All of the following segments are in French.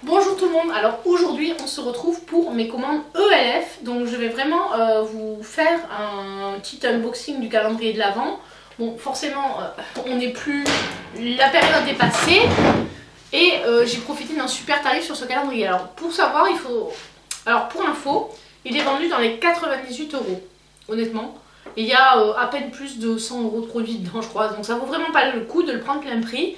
Bonjour tout le monde, alors aujourd'hui on se retrouve pour mes commandes ELF. Donc je vais vraiment vous faire un petit unboxing du calendrier de l'Avent. Bon, forcément on n'est plus, la période est passée et j'ai profité d'un super tarif sur ce calendrier. Alors pour savoir, il faut, alors pour info, il est vendu dans les 98 €, honnêtement. Et il y a à peine plus de 100 € de produits dedans je crois, donc ça vaut vraiment pas le coup de le prendre plein prix.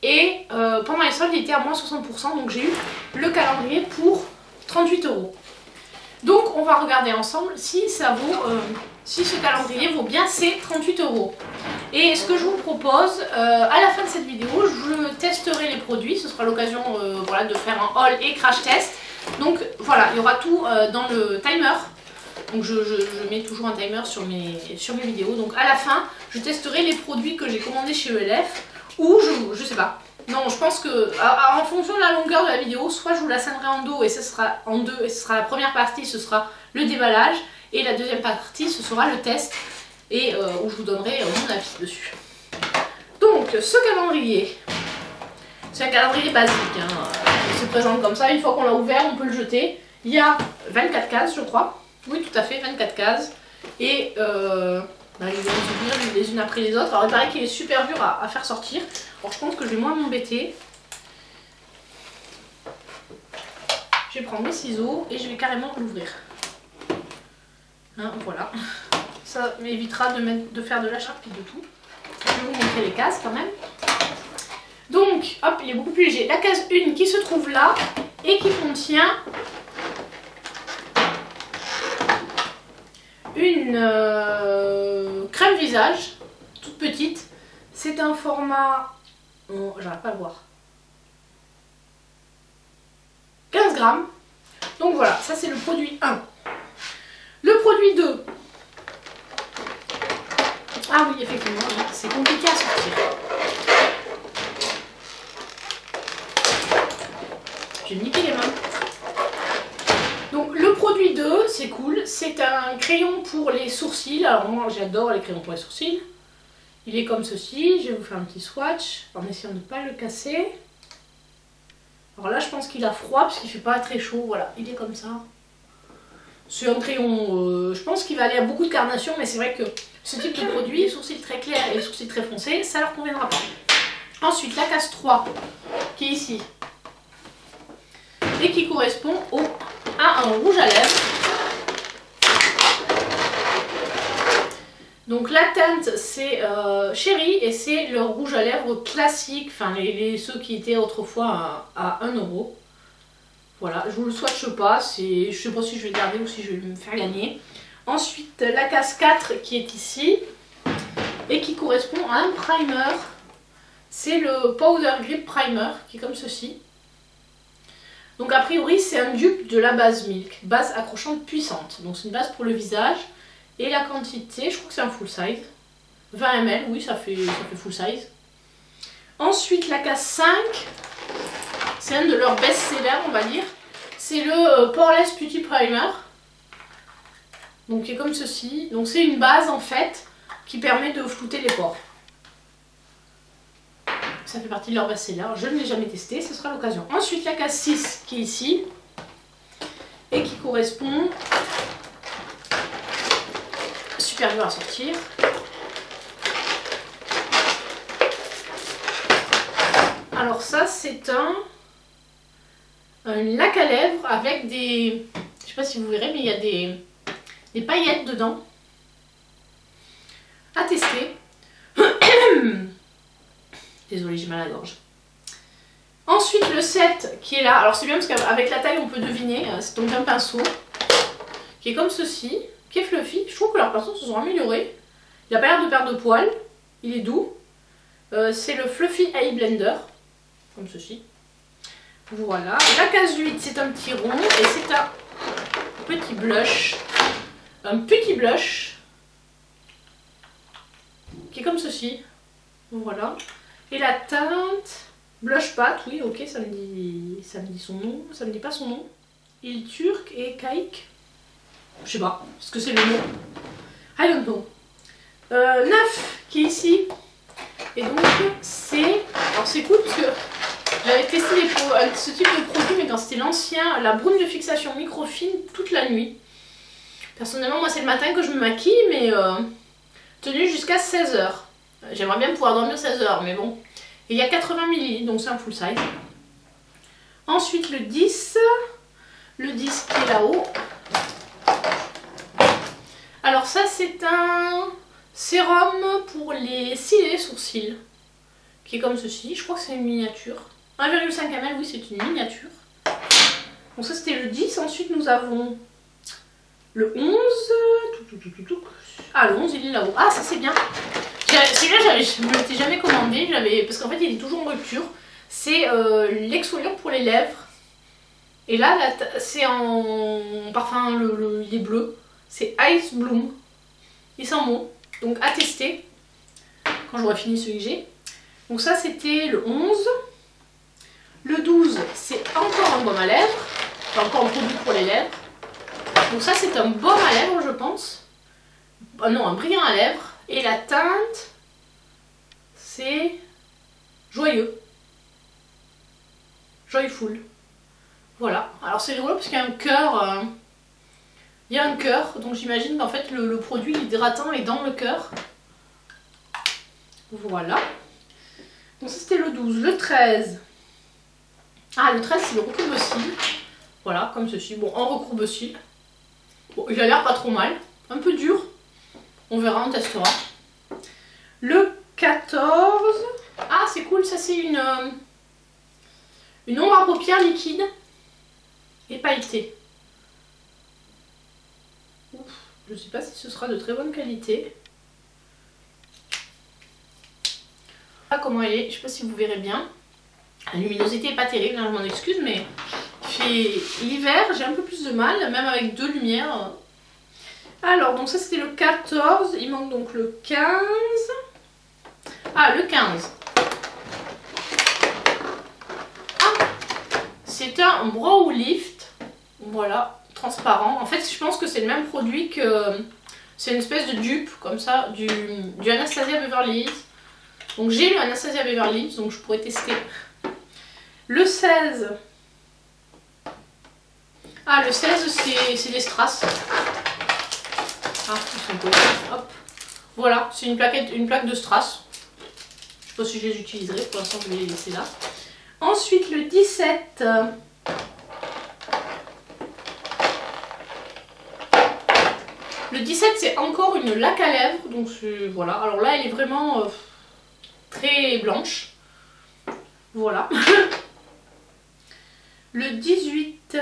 Et pendant les soldes, il était à moins 60%, donc j'ai eu le calendrier pour 38 €. Donc on va regarder ensemble si ça vaut, si ce calendrier vaut bien ces 38 €. Et ce que je vous propose, à la fin de cette vidéo, je testerai les produits. Ce sera l'occasion voilà, de faire un haul et crash test. Donc voilà, il y aura tout dans le timer. Donc je mets toujours un timer sur mes vidéos. Donc à la fin, je testerai les produits que j'ai commandés chez ELF. Ou je sais pas. Non, je pense que en fonction de la longueur de la vidéo, soit je vous la scinderai en deux et ce sera la première partie, ce sera le déballage, et la deuxième partie ce sera le test et où je vous donnerai mon avis dessus. Donc ce calendrier, c'est un calendrier basique, hein. Il se présente comme ça, une fois qu'on l'a ouvert on peut le jeter. Il y a 24 cases je crois, oui tout à fait 24 cases et ils vont se venir les unes après les autres. Alors il paraît qu'il est super dur à faire sortir. Alors je pense que je vais moins m'embêter. Je vais prendre mes ciseaux et je vais carrément l'ouvrir. Hein, voilà. Ça m'évitera de faire de la charpie de tout. Je vais vous montrer les cases quand même. Donc, hop, il est beaucoup plus léger. La case 1 qui se trouve là et qui contient une crème visage, toute petite. C'est un format, oh, j'arrive pas à le voir, 15 grammes. Donc voilà, ça c'est le produit 1. Le produit 2. Ah oui, effectivement, c'est compliqué à sortir. J'ai niqué les mains. Donc le produit 2, c'est cool, c'est un crayon pour les sourcils. Alors moi j'adore les crayons pour les sourcils. Il est comme ceci, je vais vous faire un petit swatch en essayant de ne pas le casser. Alors là je pense qu'il a froid parce qu'il ne fait pas très chaud, voilà, il est comme ça. C'est un crayon, je pense qu'il va aller à beaucoup de carnations, mais c'est vrai que ce type de produit, sourcils très clairs et sourcils très foncés, ça leur conviendra pas. Ensuite la case 3 qui est ici et qui correspond à un rouge à lèvres. Donc la teinte c'est Chéri et c'est le rouge à lèvres classique, enfin ceux qui étaient autrefois à 1 €. Voilà, je vous le swatche pas, je sais pas si je vais le garder ou si je vais me faire gagner. Ensuite la case 4 qui est ici et qui correspond à un primer. C'est le Powder Grip Primer qui est comme ceci. Donc a priori c'est un dupe de la base Milk, base accrochante puissante. Donc c'est une base pour le visage. Et la quantité, je crois que c'est un full size. 20 ml, oui ça fait full size. Ensuite la case 5, c'est un de leurs best-sellers on va dire. C'est le Poreless Beauty Primer. Donc qui est comme ceci. Donc c'est une base en fait qui permet de flouter les pores. Ça fait partie de leur best-seller, je ne l'ai jamais testé, ce sera l'occasion. Ensuite la case 6 qui est ici et qui correspond, super dur à sortir. Alors ça c'est un lac à lèvres avec des, je sais pas si vous verrez mais il y a des paillettes dedans à tester. Désolée, j'ai mal à la gorge. Ensuite le set qui est là, alors c'est bien parce qu'avec la taille on peut deviner, c'est donc un pinceau qui est comme ceci, qui est fluffy. Je trouve que leurs pinceaux se sont améliorés. Il n'a pas l'air de perdre de poils, il est doux. C'est le Fluffy Eye Blender, comme ceci. Voilà. La case 8 c'est un petit rond et c'est un petit blush. Un petit blush qui est comme ceci. Voilà. Et la teinte Blush Pat, oui ok, ça me dit son nom, ça me dit pas son nom. Il turc et caïque. Je sais pas, est-ce que c'est le nom? I don't know. 9 qui est ici. Et donc c'est... Alors c'est cool parce que j'avais testé ce type de produit mais quand c'était l'ancien, la brume de fixation microfine toute la nuit. Personnellement, moi c'est le matin que je me maquille, mais tenu jusqu'à 16 h. J'aimerais bien pouvoir dormir 16 h, mais bon. Et il y a 80 ml, donc c'est un full size. Ensuite le 10 qui est là-haut. Alors ça c'est un sérum pour les cils et les sourcils, qui est comme ceci. Je crois que c'est une miniature. 1,5 ml, oui c'est une miniature. Donc ça c'était le 10. Ensuite nous avons le 11. Ah le 11 il est là-haut. Ah ça c'est bien. Celui-là je ne l'étais jamais commandé, parce qu'en fait il est toujours en rupture. C'est l'exfoliant pour les lèvres. Et là c'est en parfum, il est bleu. C'est Ice Bloom. Il sent bon. Donc à tester quand j'aurai fini celui que j'ai. Donc ça c'était le 11. Le 12 c'est encore un baume à lèvres. Enfin, encore un produit pour les lèvres. Donc ça c'est un baume à lèvres je pense. Oh non, un brillant à lèvres. Et la teinte c'est joyeux. Joyful. Voilà. Alors c'est rigolo parce qu'il y a un cœur. Il y a un cœur, donc j'imagine qu'en fait le produit hydratant est dans le cœur. Voilà. Donc ça c'était le 12. Le 13. Ah le 13 c'est le recourbe-cils. Voilà, comme ceci. Bon, en recourbe-cils. Bon, il a l'air pas trop mal. Un peu dur. On verra, on testera. Le 14. Ah c'est cool, ça c'est une ombre à paupières liquide et pailletée. Ouf, je ne sais pas si ce sera de très bonne qualité. Voilà comment elle est, je ne sais pas si vous verrez bien. La luminosité n'est pas terrible, hein, je m'en excuse, mais il fait l'hiver, j'ai un peu plus de mal, même avec deux lumières. Alors, donc ça c'était le 14, il manque donc le 15. Ah, le 15. Ah, c'est un Brow Lift, voilà, transparent. En fait, je pense que c'est le même produit que... C'est une espèce de dupe, comme ça, du Anastasia Beverly Hills. Donc j'ai le Anastasia Beverly Hills, donc je pourrais tester. Le 16. Ah, le 16, c'est des strass. Ah, ils sont beaux. Hop. Voilà, c'est une plaque de strass. Je sais pas si je les utiliserai, pour l'instant je vais les laisser là. Ensuite, le 17. Le 17, c'est encore une laque à lèvres. Donc voilà, alors là, elle est vraiment très blanche. Voilà. Le 18,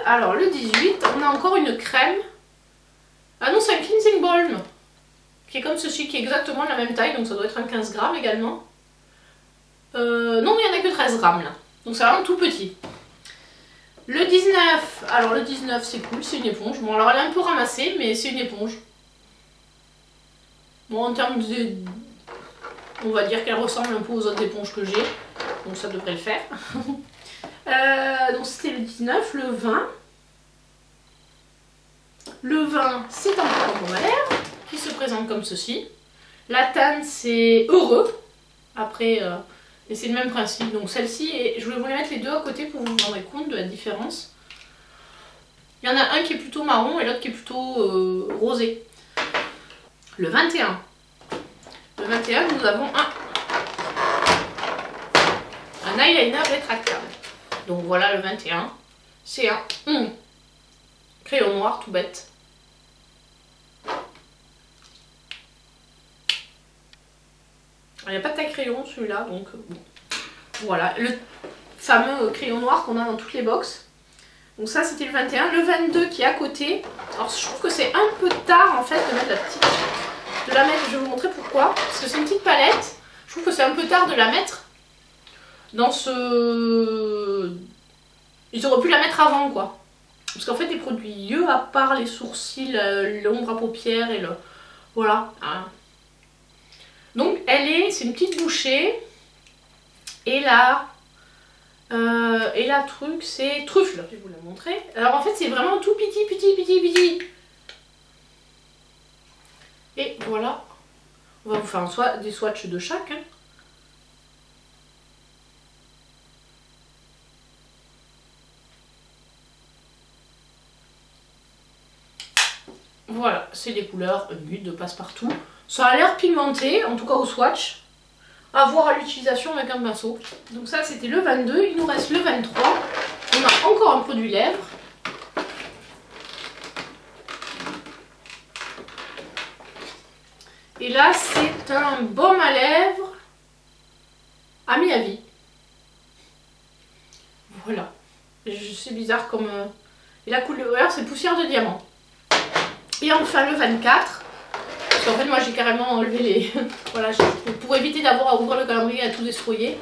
alors le 18, on a encore une crème. Ah non, c'est un cleansing balm. Qui est comme ceci, qui est exactement de la même taille. Donc ça doit être un 15 grammes également. Non, il n'y en a que 13 grammes là. Donc c'est vraiment tout petit. Le 19, alors le 19 c'est cool, c'est une éponge. Bon alors elle est un peu ramassée, mais c'est une éponge. Bon en termes de... On va dire qu'elle ressemble un peu aux autres éponges que j'ai. Donc ça devrait le faire. Donc c'était le 19, le 20. Le 20 c'est un baume à lèvres qui se présente comme ceci. La teinte c'est heureux. Après... Et c'est le même principe, donc celle-ci, et je vais vous les mettre les deux à côté pour vous rendre compte de la différence. Il y en a un qui est plutôt marron et l'autre qui est plutôt rosé. Le 21. Le 21, nous avons un eyeliner rétractable. Donc voilà le 21. C'est un crayon noir tout bête. Il n'y a pas de taille crayon celui-là, donc bon. Voilà, le fameux crayon noir qu'on a dans toutes les box. Donc ça c'était le 21. Le 22 qui est à côté. Alors je trouve que c'est un peu tard en fait de mettre la petite... je vais vous montrer pourquoi. Parce que c'est une petite palette. Je trouve que c'est un peu tard de la mettre dans ce... Ils auraient pu la mettre avant quoi. Parce qu'en fait les produits yeux, à part les sourcils, l'ombre à paupières et le... Voilà. Donc c'est une petite bouchée et là truc c'est truffle, je vais vous la montrer. Alors en fait c'est vraiment tout petit. Et voilà, on va vous faire des swatchs de chaque. Hein. Voilà, c'est des couleurs nudes, passe-partout. Ça a l'air pigmenté, en tout cas au swatch. À voir à l'utilisation avec un pinceau. Donc ça c'était le 22, il nous reste le 23. On a encore un produit lèvres. Et là c'est un baume à lèvres à mi-avis. Voilà. C'est bizarre comme... Et la couleur c'est poussière de diamant. Et enfin le 24. Parce qu'en fait moi j'ai carrément enlevé les... voilà, pour éviter d'avoir à ouvrir le calendrier et à tout destroyer.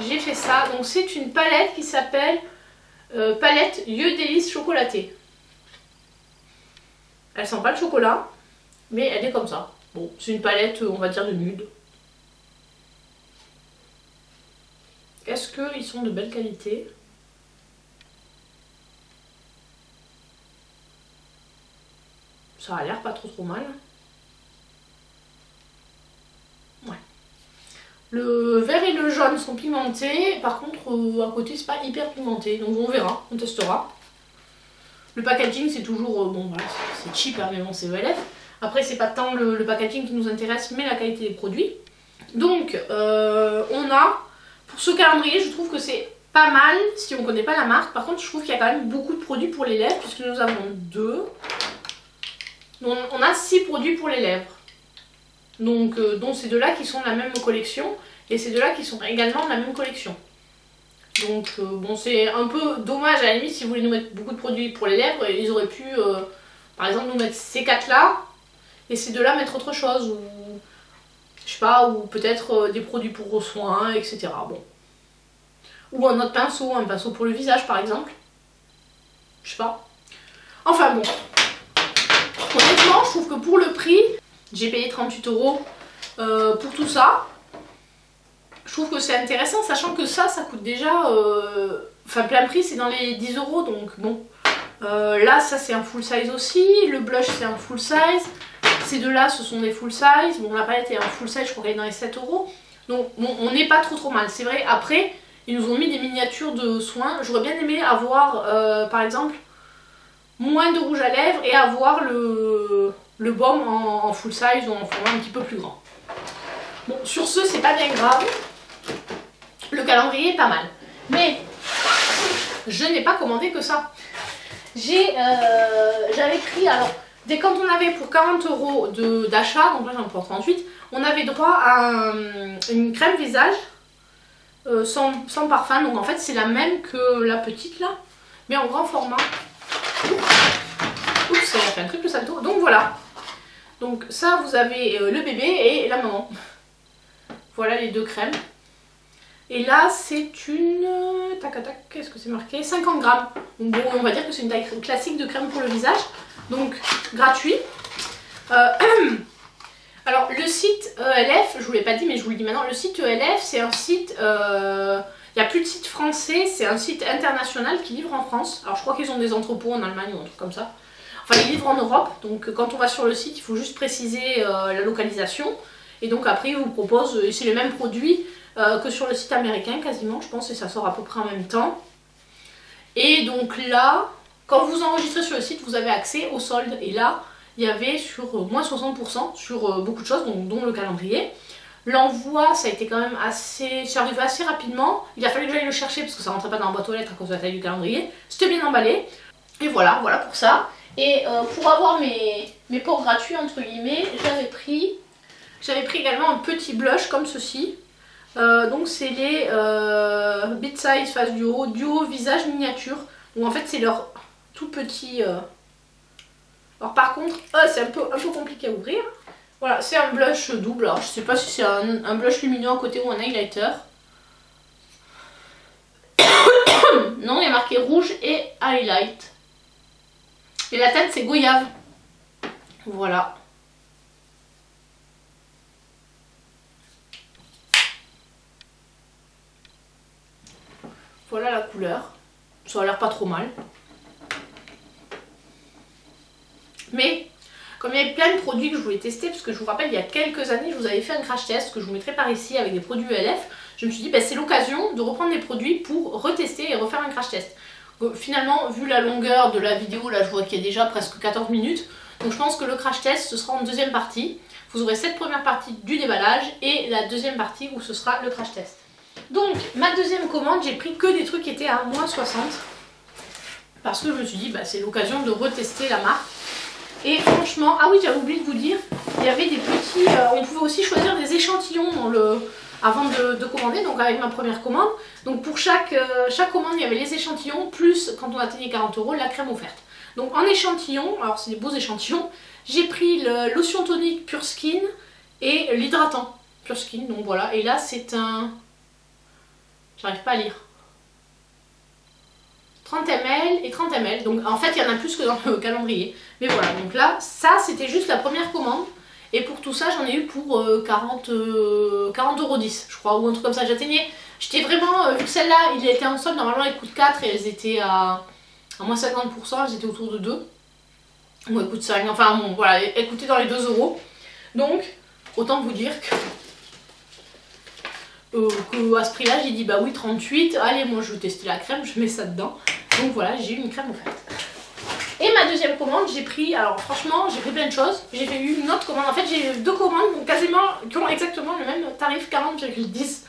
J'ai fait ça. Donc c'est une palette qui s'appelle palette Yeux délices chocolaté. Elle sent pas le chocolat, mais elle est comme ça. Bon, c'est une palette on va dire de nude. Est-ce qu'ils sont de belle qualité? Ça a l'air pas trop mal. Ouais. Le vert et le jaune sont pigmentés. Par contre, à côté, c'est pas hyper pigmenté. Donc on verra, on testera. Le packaging, c'est toujours... bon, voilà, c'est cheap, hein, mais bon, c'est ELF. Après, c'est pas tant le packaging qui nous intéresse, mais la qualité des produits. Donc, on a... Pour ce calendrier, je trouve que c'est pas mal si on connaît pas la marque. Par contre, je trouve qu'il y a quand même beaucoup de produits pour les lèvres, puisque nous avons 2. Donc, on a 6 produits pour les lèvres. Donc, dont ces deux-là qui sont de la même collection. Et ces deux-là qui sont également de la même collection. Donc, bon, c'est un peu dommage à la limite si vous voulez nous mettre beaucoup de produits pour les lèvres. Ils auraient pu, par exemple, nous mettre ces 4-là. Et ces deux-là mettre autre chose. Ou, je sais pas, ou peut-être des produits pour soins, etc. Bon. Ou un autre pinceau, un pinceau pour le visage par exemple. Je sais pas. Enfin bon. Honnêtement, je trouve que pour le prix, j'ai payé 38 € pour tout ça. Je trouve que c'est intéressant, sachant que ça coûte déjà... Enfin, plein prix, c'est dans les 10 €, donc bon. Là, ça c'est un full size aussi. Le blush, c'est un full size. Ces deux-là, ce sont des full size. Bon, la palette est un full size, je crois qu'elle est dans les 7 €. Donc, bon, on n'est pas trop mal. C'est vrai, après, ils nous ont mis des miniatures de soins. J'aurais bien aimé avoir, par exemple, moins de rouge à lèvres et avoir le baume en full size ou en format un petit peu plus grand. Bon, sur ce, c'est pas bien grave. Le calendrier est pas mal. Mais je n'ai pas commandé que ça. J'avais pris, alors, dès quand on avait pour 40 € d'achat, donc là j'en prends 38, on avait droit à une crème visage sans parfum. Donc en fait, c'est la même que la petite là, mais en grand format. Oups, ça a fait un triple salto. Donc voilà. Donc ça, vous avez le bébé et la maman. Voilà les deux crèmes. Et là, c'est une... Tac, tac, qu'est-ce que c'est marqué? 50 grammes. Donc bon, on va dire que c'est une taille classique de crème pour le visage. Donc, gratuit. Alors, le site ELF, je vous l'ai pas dit, mais je vous le dis maintenant. Le site ELF, c'est un site... il n'y a plus de site français, c'est un site international qui livre en France. Alors, je crois qu'ils ont des entrepôts en Allemagne ou un truc comme ça. Enfin, ils livrent en Europe. Donc, quand on va sur le site, il faut juste préciser la localisation. Et donc, après, ils vous proposent... Et c'est les mêmes produits... que sur le site américain quasiment je pense, et ça sort à peu près en même temps. Et donc là, quand vous enregistrez sur le site, vous avez accès aux soldes. Et là, il y avait sur moins 60% sur beaucoup de choses, donc, dont le calendrier. L'envoi, ça a été quand même assez... C'est arrivé assez rapidement. Il a fallu que j'aille le chercher parce que ça rentrait pas dans la boîte aux lettres à cause de la taille du calendrier. C'était bien emballé. Et voilà, voilà pour ça. Et pour avoir mes pots gratuits, entre guillemets, j'avais pris également un petit blush comme ceci. Donc c'est les Bit Size Face Duo Visage Miniature. Donc en fait c'est leur tout petit... Alors par contre, c'est un peu compliqué à ouvrir. Voilà, c'est un blush double. Alors je sais pas si c'est un blush lumineux à côté ou un highlighter. Non, il y a marqué rouge et highlight. Et la teinte c'est goyave. Voilà. Voilà la couleur. Ça a l'air pas trop mal. Mais comme il y avait plein de produits que je voulais tester, parce que je vous rappelle, il y a quelques années, je vous avais fait un crash test que je vous mettrai par ici avec des produits ELF. Je me suis dit, bah, c'est l'occasion de reprendre des produits pour retester et refaire un crash test. Donc, finalement, vu la longueur de la vidéo, là je vois qu'il y a déjà presque 14 minutes. Donc je pense que le crash test ce sera en deuxième partie. Vous aurez cette première partie du déballage et la deuxième partie où ce sera le crash test. Donc ma deuxième commande, j'ai pris que des trucs qui étaient à moins 60. Parce que je me suis dit, bah, c'est l'occasion de retester la marque. Et franchement, ah oui, j'avais oublié de vous dire, il y avait des petits... on pouvait aussi choisir des échantillons avant de commander, donc avec ma première commande. Donc pour chaque commande, il y avait les échantillons, plus quand on atteignait 40 €, la crème offerte. Donc en échantillon, alors c'est des beaux échantillons, j'ai pris le lotion tonique Pure Skin et l'hydratant Pure Skin. Donc voilà, et là c'est un... J'arrive pas à lire. 30 ml et 30 ml. Donc en fait il y en a plus que dans le calendrier. Mais voilà, donc là, ça c'était juste la première commande. Et pour tout ça, j'en ai eu pour 40,10 €, je crois, ou un truc comme ça. J'étais vraiment, vu que celle-là, il était en solde, normalement elle coûte 4 et elles étaient à moins 50%, elles étaient autour de 2. Ou elle coûte 5, enfin bon, voilà, elle coûtait dans les 2 €. Donc, autant vous dire que à ce prix-là, j'ai dit bah oui, 38, allez, moi je veux tester la crème, je mets ça dedans. Donc voilà, j'ai eu une crème offerte. Et ma deuxième commande, j'ai pris, alors franchement, j'ai pris plein de choses. J'ai fait une autre commande, en fait j'ai eu deux commandes quasiment, qui ont exactement le même tarif, 40,10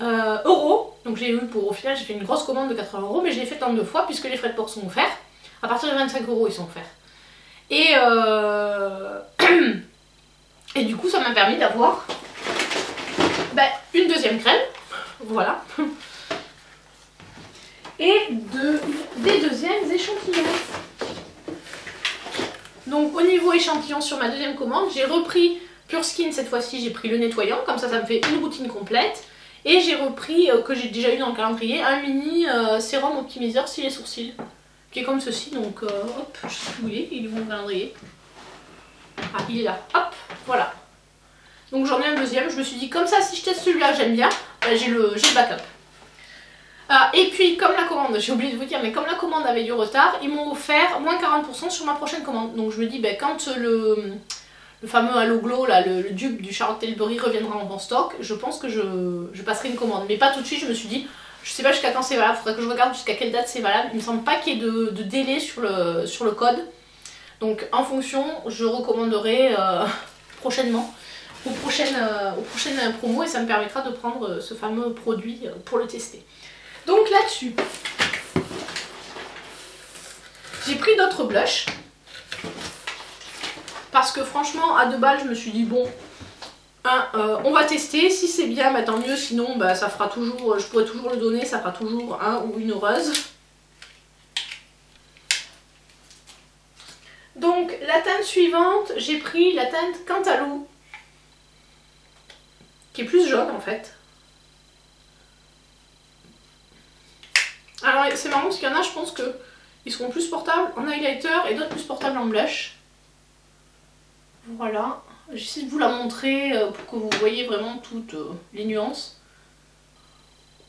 €. Donc j'ai eu au final, j'ai fait une grosse commande de 80 €, mais je l'ai faite en deux fois puisque les frais de port sont offerts. À partir de 25 € ils sont offerts. Et du coup ça m'a permis d'avoir une deuxième crème, voilà. Et des deuxièmes échantillons. Donc au niveau échantillon sur ma deuxième commande, j'ai repris Pure Skin cette fois-ci, j'ai pris le nettoyant, comme ça me fait une routine complète. Et j'ai repris, que j'ai déjà eu dans le calendrier, un mini sérum optimiseur cils et sourcils, qui est comme ceci, donc hop, je sais plus où il est mon calendrier. Ah, il est là, hop, voilà. Donc j'en ai un deuxième, je me suis dit comme ça si je teste celui-là j'aime bien, j'ai le backup. Et puis comme la commande, j'ai oublié de vous dire, mais comme la commande avait du retard, ils m'ont offert moins 40% sur ma prochaine commande. Donc je me dis quand le fameux Halo Glow, là, le dupe du Charlotte Tilbury reviendra en bon stock, je pense que je passerai une commande. Mais pas tout de suite, je me suis dit, je sais pas jusqu'à quand c'est valable, il faudrait que je regarde jusqu'à quelle date c'est valable. Il me semble pas qu'il y ait de délai sur le code. Donc en fonction, je recommanderai prochainement aux prochaines promos et ça me permettra de prendre ce fameux produit pour le tester. Donc là-dessus, j'ai pris d'autres blushs parce que franchement à 2 balles je me suis dit bon, on va tester, si c'est bien bah, tant mieux, sinon bah, ça fera toujours, je pourrais toujours le donner, ça fera toujours un ou une heureuse. Donc la teinte suivante, j'ai pris la teinte Cantalou, qui est plus jaune en fait. Alors c'est marrant parce qu'il y en a, je pense qu'ils seront plus portables en highlighter et d'autres plus portables en blush. Voilà, j'essaie de vous la montrer pour que vous voyez vraiment toutes les nuances.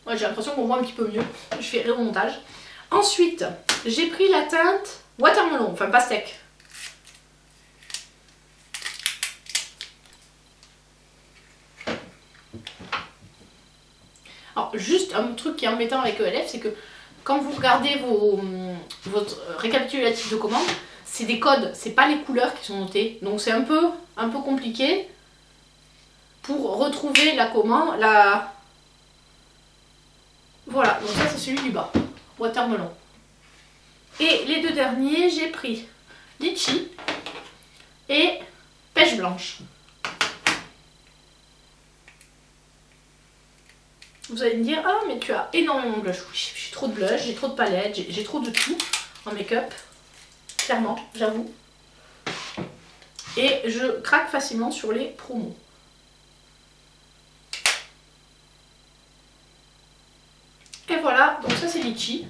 Ouais, j'ai l'impression qu'on voit un petit peu mieux, je fais au montage. Ensuite, j'ai pris la teinte Watermelon, enfin pastèque. Alors juste un truc qui est embêtant avec ELF, c'est que quand vous regardez votre récapitulatif de commande, c'est des codes, c'est pas les couleurs qui sont notées. Donc c'est un peu compliqué pour retrouver la commande. Voilà, donc ça c'est celui du bas, Watermelon. Et les deux derniers, j'ai pris Litchi et Pêche Blanche. Vous allez me dire, ah mais tu as énormément de blush. Oui, j'ai trop de blush, j'ai trop de palettes, j'ai trop de tout en make-up. Clairement, j'avoue. Et je craque facilement sur les promos. Et voilà, donc ça c'est Litchi.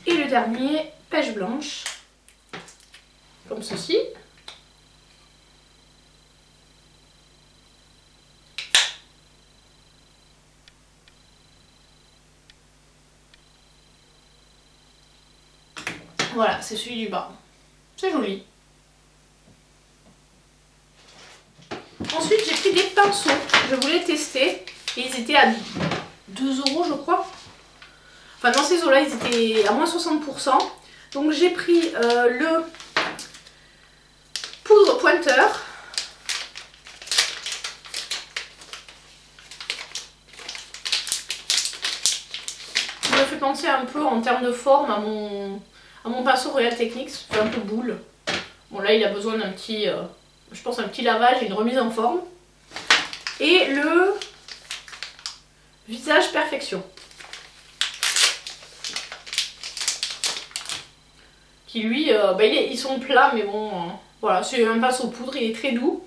Et le dernier, Pêche Blanche. Comme ceci. Voilà, c'est celui du bas. C'est joli. Ensuite, j'ai pris des pinceaux. Je voulais tester. Et ils étaient à 2 € je crois. Enfin dans ces eaux là ils étaient à moins 60%. Donc j'ai pris le poudre pointeur. Ça me fait penser un peu en termes de forme à mon pinceau Royal Techniques, c'est un peu boule. Bon là il a besoin d'un petit, je pense un petit lavage et une remise en forme. Et le visage perfection. Qui lui, ils sont plats mais bon, voilà, c'est un pinceau poudre, il est très doux.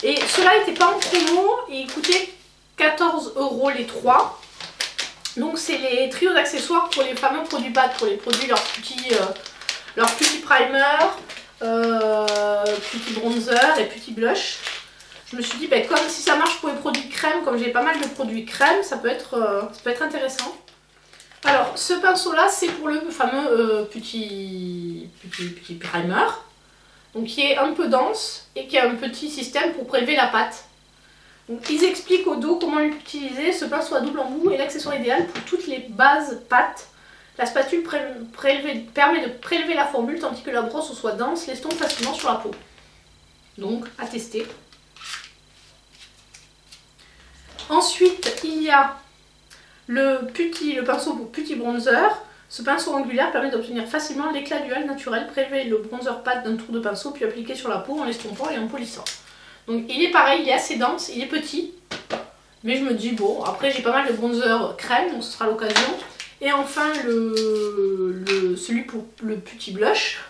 Et ceux-là n'étaient pas en promo et ils coûtaient 14 € les 3. Donc c'est les trios d'accessoires pour les fameux produits pâtes, pour les produits, leurs petits primer, petit bronzer et petit blush. Je me suis dit, comme si ça marche pour les produits crème, comme j'ai pas mal de produits crème, ça peut être intéressant. Alors ce pinceau là c'est pour le fameux petit primer, donc qui est un peu dense et qui a un petit système pour prélever la pâte. Donc ils expliquent au dos comment l'utiliser, ce pinceau à double embout est l'accessoire idéal pour toutes les bases pâtes. La spatule permet de prélever la formule tandis que la brosse au soie dense l'estompe facilement sur la peau. Donc à tester. Ensuite il y a le pinceau pour petit bronzer. Ce pinceau angulaire permet d'obtenir facilement l'éclat du hal naturel, prélever le bronzer pâte d'un tour de pinceau puis appliquer sur la peau en l'estompant et en polissant. Donc il est pareil, il est assez dense, il est petit, mais je me dis bon, après j'ai pas mal de bronzer crème, donc ce sera l'occasion. Et enfin celui pour le petit blush.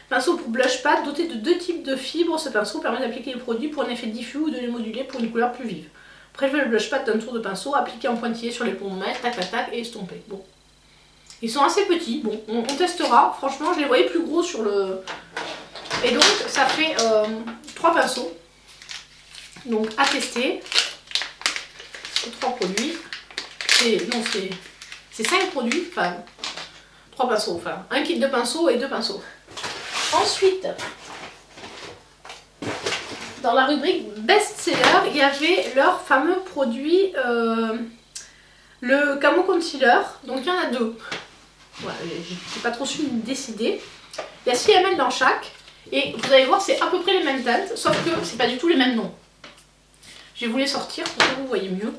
Pinceau pour blush pâte doté de 2 types de fibres, ce pinceau permet d'appliquer les produits pour un effet diffus ou de les moduler pour une couleur plus vive. Prélever le blush pâte d'un tour de pinceau, appliquer en pointillé sur les pommettes, tac tac tac et estomper. Bon. Ils sont assez petits, bon, on testera. Franchement, je les voyais plus gros sur le... Et donc, ça fait 3 pinceaux. Donc, à tester. C'est 3 produits. C'est 5 produits. Enfin, 3 pinceaux. Enfin, un kit de pinceaux et 2 pinceaux. Ensuite, dans la rubrique best-seller, il y avait leur fameux produit, le Camo Concealer. Donc, il y en a 2. Voilà, j'ai pas trop su me décider. Il y a 6 ml dans chaque. Et vous allez voir, c'est à peu près les mêmes teintes, sauf que c'est pas du tout les mêmes noms. Je vais vous les sortir pour que vous voyez mieux.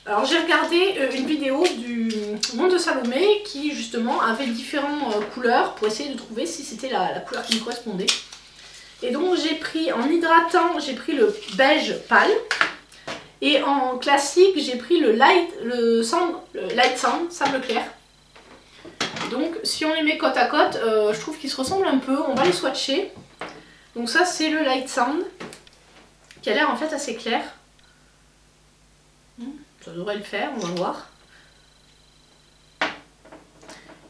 Alors j'ai regardé une vidéo du Monde de Salomé qui justement avait différentes couleurs pour essayer de trouver si c'était la couleur qui me correspondait. Et donc j'ai pris en hydratant, j'ai pris le beige pâle. Et en classique, j'ai pris le light sand, sable clair. Donc si on les met côte à côte, je trouve qu'ils se ressemblent un peu. On va les swatcher. Donc ça c'est le light sand qui a l'air en fait assez clair. Ça devrait le faire, on va voir.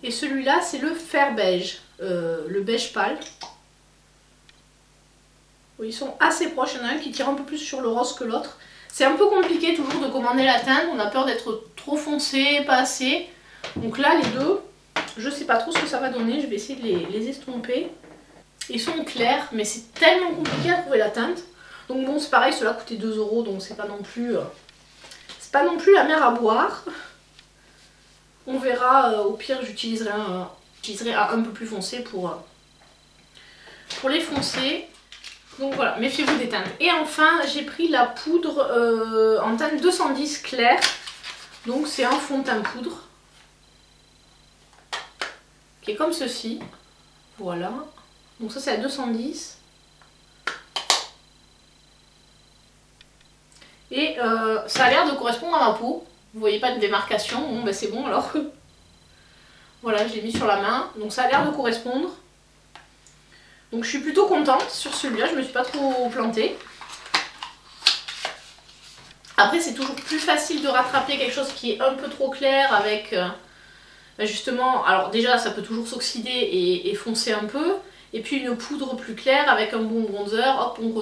Et celui-là c'est le fer beige, le beige pâle. Ils sont assez proches, il y en a un qui tire un peu plus sur le rose que l'autre. C'est un peu compliqué toujours de commander la teinte, on a peur d'être trop foncé, pas assez. Donc là les deux, je sais pas trop ce que ça va donner, je vais essayer de les estomper. Ils sont clairs, mais c'est tellement compliqué à trouver la teinte. Donc bon, c'est pareil, cela coûtait 2 €, donc c'est pas non plus la mer à boire. On verra, au pire j'utiliserai un peu plus foncé pour les foncer. Donc voilà, méfiez-vous des teintes. Et enfin, j'ai pris la poudre en teinte 210 clair. Donc c'est un fond de teint poudre. Qui est comme ceci. Voilà. Donc ça c'est à 210. Et ça a l'air de correspondre à ma peau. Vous voyez pas de démarcation. Bon bah c'est bon alors. Voilà, je l'ai mis sur la main. Donc ça a l'air de correspondre. Donc je suis plutôt contente sur celui-là, je me suis pas trop plantée. Après c'est toujours plus facile de rattraper quelque chose qui est un peu trop clair avec justement, alors déjà ça peut toujours s'oxyder et foncer un peu. Et puis une poudre plus claire avec un bon bronzer, hop on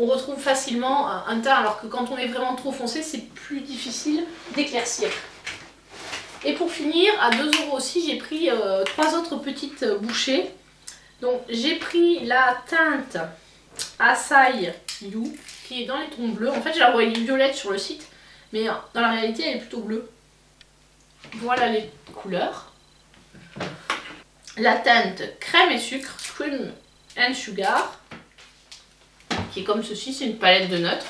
retrouve facilement un teint. Alors que quand on est vraiment trop foncé c'est plus difficile d'éclaircir. Et pour finir, à 2 € aussi, j'ai pris 3 autres petites bouchées. Donc j'ai pris la teinte Acai You qui est dans les tons bleus. En fait j'ai la voyais violette sur le site, mais dans la réalité elle est plutôt bleue. Voilà les couleurs. La teinte crème et sucre, cream and sugar, qui est comme ceci, c'est une palette de neutres.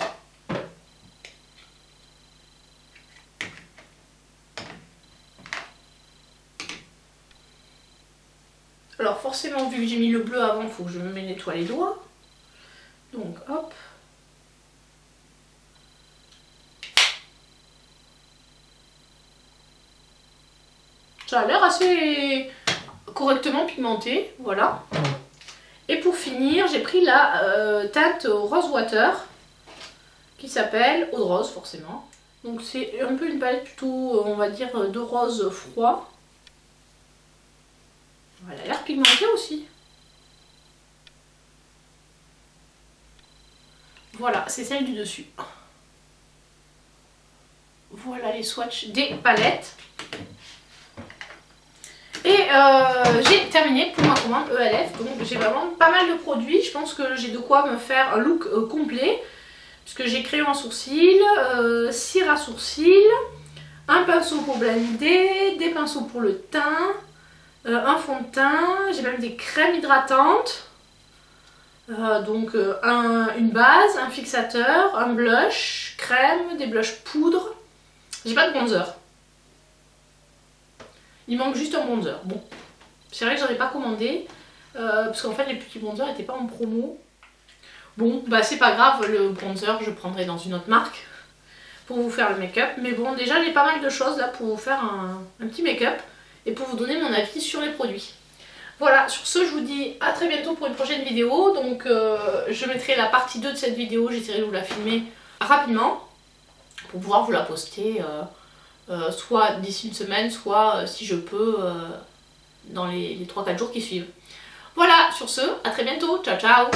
Alors forcément, vu que j'ai mis le bleu avant, il faut que je me nettoie les doigts. Donc hop. Ça a l'air assez correctement pigmenté, voilà. Et pour finir, j'ai pris la teinte Rose Water, qui s'appelle Eau de Rose forcément. Donc c'est un peu une palette plutôt, on va dire, de rose froid. Elle a l'air pigmentée aussi. Voilà, c'est celle du dessus. Voilà les swatchs des palettes. Et j'ai terminé pour ma commande ELF. Donc j'ai vraiment pas mal de produits. Je pense que j'ai de quoi me faire un look complet. Puisque j'ai crayon à sourcils, cire à sourcils, un pinceau pour blender, des pinceaux pour le teint, un fond de teint, j'ai même des crèmes hydratantes, donc une base, un fixateur, un blush, crème, des blushs poudre. J'ai pas de bronzer. Il manque juste un bronzer. Bon, c'est vrai que j'en ai pas commandé, parce qu'en fait les petits bronzers n'étaient pas en promo. Bon, bah c'est pas grave, le bronzer je prendrai dans une autre marque pour vous faire le make-up. Mais bon, déjà j'ai pas mal de choses là pour vous faire un petit make-up et pour vous donner mon avis sur les produits. Voilà, sur ce je vous dis à très bientôt pour une prochaine vidéo. Donc je mettrai la partie 2 de cette vidéo, j'essaierai de vous la filmer rapidement pour pouvoir vous la poster soit d'ici une semaine, soit si je peux dans les 3-4 jours qui suivent. Voilà, sur ce, à très bientôt, ciao ciao!